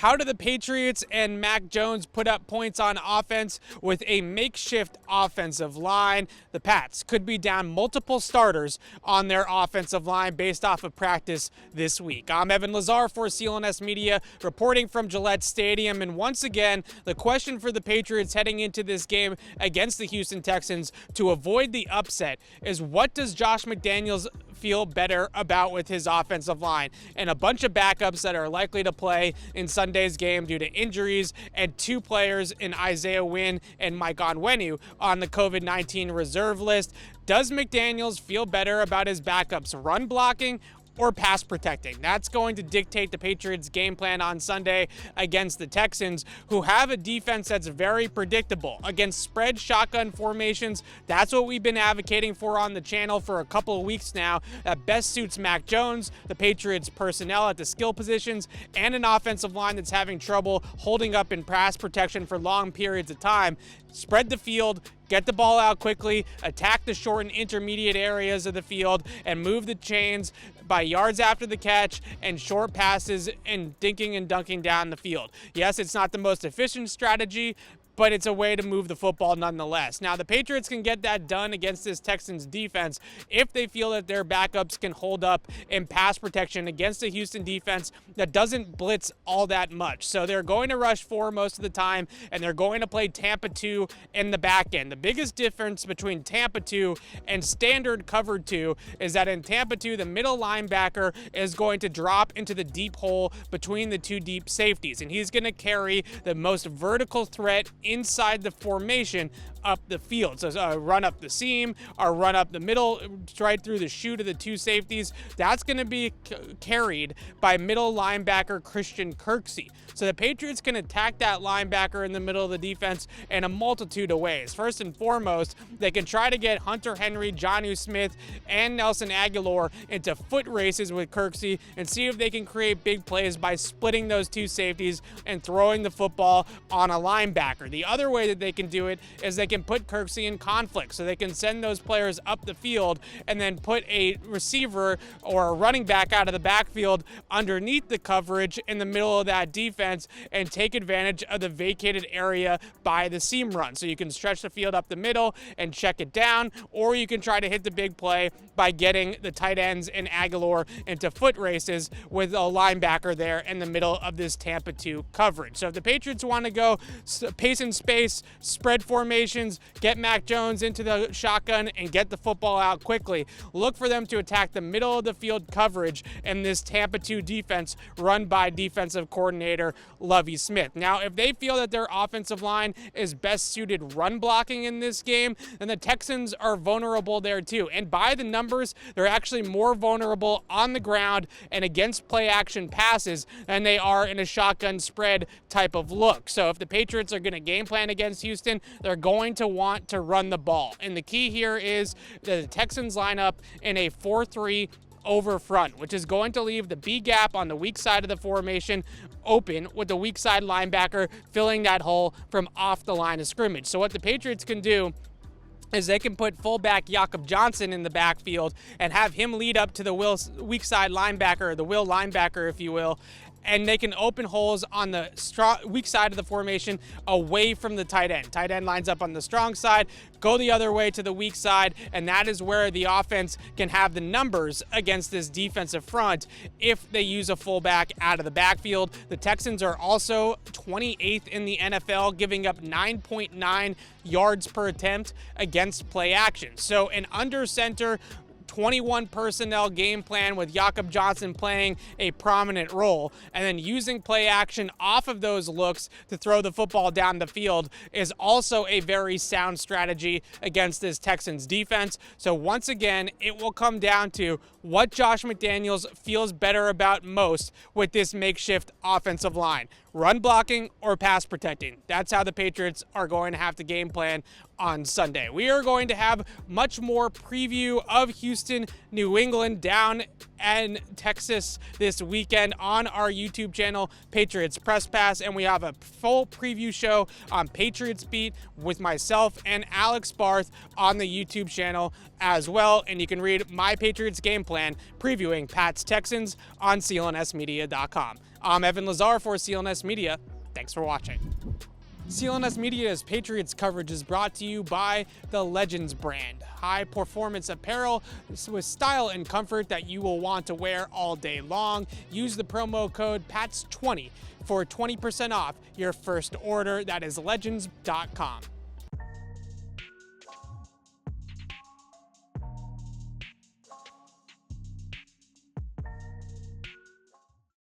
How do the Patriots and Mac Jones put up points on offense with a makeshift offensive line? The Pats could be down multiple starters on their offensive line based off of practice this week. I'm Evan Lazar for CLNS Media, reporting from Gillette Stadium. And once again, the question for the Patriots heading into this game against the Houston Texans to avoid the upset is, what does Josh McDaniels feel better about with his offensive line? And a bunch of backups that are likely to play in Sunday's game due to injuries, and two players in Isaiah Wynn and Mike Onwenu on the COVID-19 reserve list. Does McDaniels feel better about his backups run blocking or pass protecting? That's going to dictate the Patriots' game plan on Sunday against the Texans, who have a defense that's very predictable. Against spread shotgun formations, that's what we've been advocating for on the channel for a couple of weeks now. That best suits Mac Jones, the Patriots' personnel at the skill positions, and an offensive line that's having trouble holding up in pass protection for long periods of time. Spread the field, get the ball out quickly, attack the short and intermediate areas of the field, and move the chains by yards after the catch and short passes and dinking and dunking down the field. Yes, it's not the most efficient strategy, but it's a way to move the football nonetheless. Now, the Patriots can get that done against this Texans defense if they feel that their backups can hold up in pass protection against a Houston defense that doesn't blitz all that much. So they're going to rush 4 most of the time, and they're going to play Tampa 2 in the back end. The biggest difference between Tampa 2 and standard cover 2 is that in Tampa 2, the middle linebacker is going to drop into the deep hole between the two deep safeties, and he's going to carry the most vertical threat inside the formation up the field. So run up the seam or run up the middle, right through the chute of the two safeties. That's going to be carried by middle linebacker Christian Kirksey. So the Patriots can attack that linebacker in the middle of the defense in a multitude of ways. First and foremost, they can try to get Hunter Henry, Jonnu Smith, and Nelson Aguilar into foot races with Kirksey and see if they can create big plays by splitting those two safeties and throwing the football on a linebacker. The other way that they can do it is they can put Kirksey in conflict, so they can send those players up the field and then put a receiver or a running back out of the backfield underneath the coverage in the middle of that defense and take advantage of the vacated area by the seam run. So you can stretch the field up the middle and check it down, or you can try to hit the big play by getting the tight ends and Aguilar into foot races with a linebacker there in the middle of this Tampa 2 coverage. So if the Patriots want to go pace and space, spread formations, get Mac Jones into the shotgun and get the football out quickly, look for them to attack the middle of the field coverage in this Tampa 2 defense run by defensive coordinator Lovie Smith. Now, if they feel that their offensive line is best suited run blocking in this game, then the Texans are vulnerable there too. And by the numbers, they're actually more vulnerable on the ground and against play action passes than they are in a shotgun spread type of look. So if the Patriots are going to game plan against Houston, they're going to want to run the ball. And the key here is that the Texans line up in a 4-3 over front, which is going to leave the B gap on the weak side of the formation open, with the weak side linebacker filling that hole from off the line of scrimmage. So what the Patriots can do is they can put fullback Jakob Johnson in the backfield and have him lead up to the weak side linebacker, or the will linebacker, if you will, and they can open holes on the weak side of the formation away from the tight end. Tight end lines up on the strong side, go the other way to the weak side, and that is where the offense can have the numbers against this defensive front if they use a fullback out of the backfield. The Texans are also 28th in the NFL, giving up 9.9 yards per attempt against play action. So an under center 21 personnel game plan with Jakob Johnson playing a prominent role, and then using play action off of those looks to throw the football down the field is also a very sound strategy against this Texans defense. So once again, it will come down to what Josh McDaniels feels better about most with this makeshift offensive line: run blocking or pass protecting. That's how the Patriots are going to have to game plan on Sunday. We are going to have much more preview of Houston, New England, down in Texas this weekend on our YouTube channel, Patriots Press Pass, and we have a full preview show on Patriots Beat with myself and Alex Barth on the YouTube channel as well, and you can read my Patriots game plan previewing Pats Texans on CLNSmedia.com. I'm Evan Lazar for CLNS Media. Thanks for watching. CLNS Media's Patriots coverage is brought to you by the Legends brand. High-performance apparel with style and comfort that you will want to wear all day long. Use the promo code PATS20 for 20% off your first order. That is legends.com.